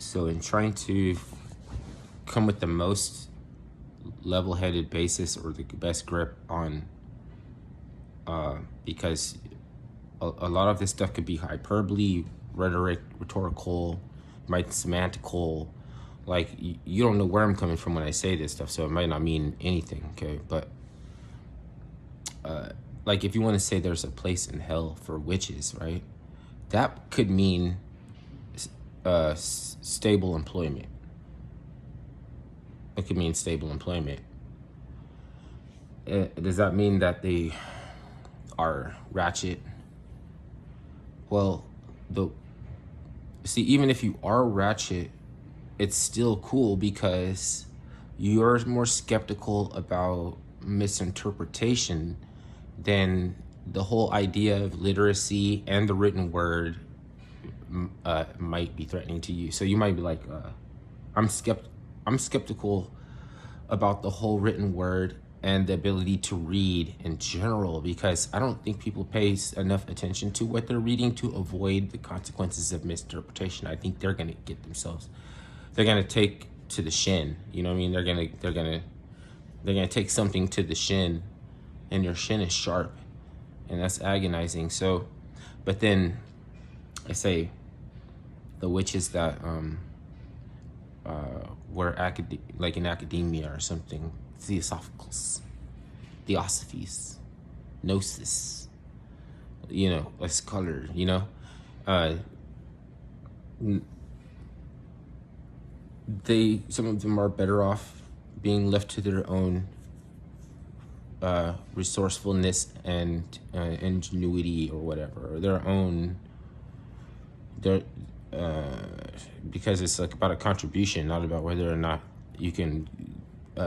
So in trying to come with the most level-headed basis or the best grip on, because a lot of this stuff could be hyperbole, rhetoric, rhetorical, might semantical. Like you don't know where I'm coming from when I say this stuff, so it might not mean anything. Okay, but like if you want to say there's a place in hell for witches, right? That could mean stable employment. It could mean stable employment. Does that mean that they are ratchet? Well, see, even if you are ratchet, it's still cool because you're more skeptical about misinterpretation than the whole idea of literacy and the written word might be threatening to you. So you might be like, I'm skeptical about the whole written word and the ability to read in general, because I don't think people pay enough attention to what they're reading to avoid the consequences of misinterpretation. I think they're gonna get themselves, they're gonna take to the shin. You know what I mean? They're gonna take something to the shin, and your shin is sharp, and that's agonizing. So, but then I say the witches that were like in academia or something, theosophies, gnosis, you know, like scholar, you know, some of them are better off being left to their own resourcefulness and ingenuity or whatever, or their own, because it's like about a contribution, not about whether or not you can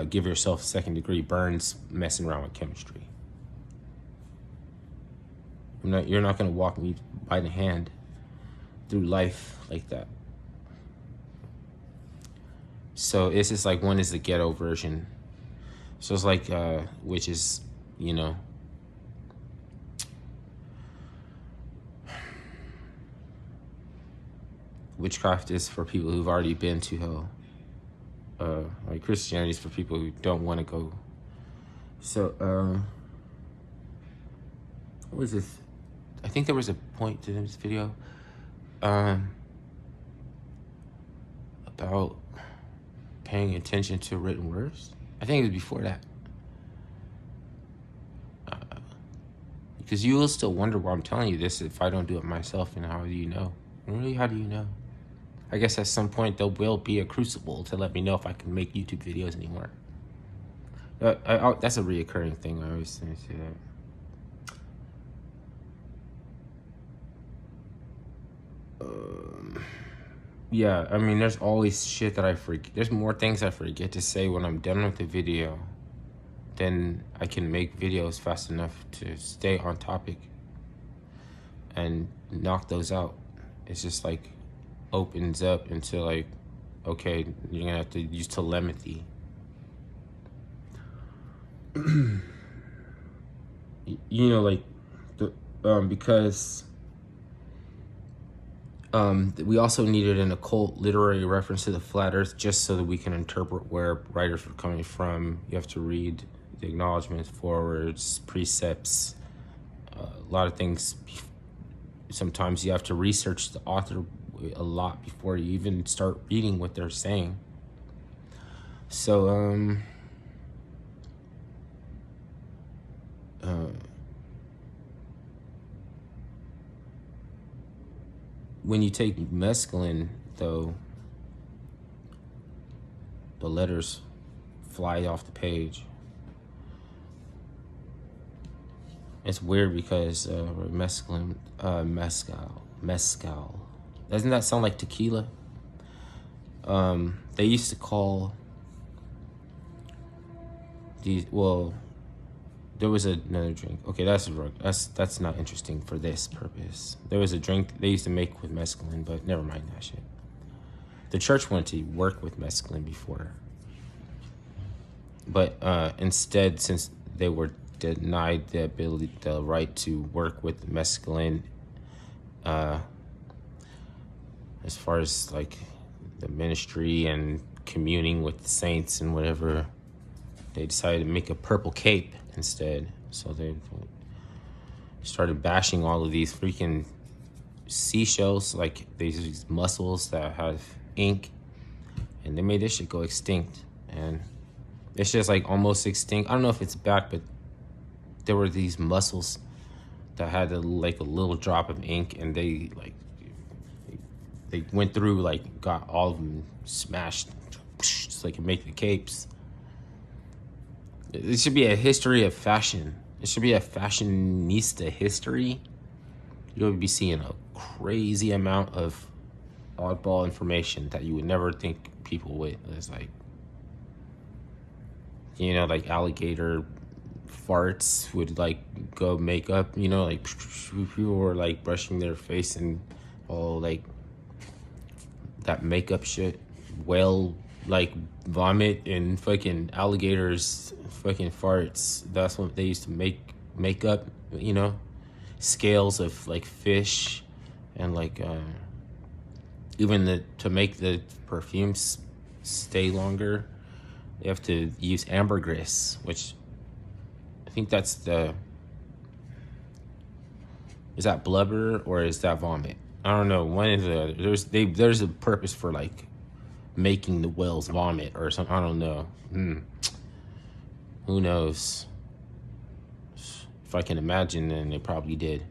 give yourself second-degree burns messing around with chemistry. You're not going to walk me by the hand through life like that. So it's just like, one is the ghetto version. So it's like, which is, you know, witchcraft is for people who've already been to hell. Like Christianity is for people who don't want to go. So, what was this? I think there was a point to this video about paying attention to written words. I think it was before that. Because you will still wonder why I'm telling you this if I don't do it myself, and how do you know? Really, how do you know? I guess at some point there will be a crucible to let me know if I can make YouTube videos anymore. That's a reoccurring thing. I always say that. Yeah, I mean, there's always shit that I forget. There's more things I forget to say when I'm done with the video. Then I can make videos fast enough to stay on topic and knock those out. It's just like opens up into like, okay, you're gonna have to use telepathy. You know, like because we also needed an occult literary reference to the flat earth just so that we can interpret where writers were coming from. You have to read the acknowledgments, forewords, precepts, a lot of things. Sometimes you have to research the author a lot before you even start reading what they're saying. So, when you take mescaline, though, the letters fly off the page. It's weird because mescaline, mezcal. Doesn't that sound like tequila? They used to call these, well, there was another drink. Okay, that's not interesting for this purpose. There was a drink they used to make with mescaline, but never mind that shit. The church wanted to work with mescaline before, but instead, since they were denied the right to work with mescaline, as far as like the ministry and communing with the saints and whatever, they decided to make a purple cape instead. So they started bashing all of these freaking seashells, like these mussels that have ink, and they made this shit go extinct. And it's just like almost extinct. I don't know if it's back, but there were these mussels that had like a little drop of ink, and they went through, like, got all of them smashed so they could make the capes. It should be a history of fashion. It should be a fashionista history. You'll be seeing a crazy amount of oddball information that you would never think people would. It's like, you know, like alligator farts would like go makeup, you know, like people were like brushing their face and all like that makeup shit. Whale like vomit and fucking alligators fucking farts. That's what they used to make makeup, you know, scales of like fish, and like even to make the perfumes stay longer, they have to use ambergris, which I think that's is that blubber or is that vomit? I don't know. One is there's a purpose for like making the whales vomit or something. I don't know. Who knows? If I can imagine, then they probably did.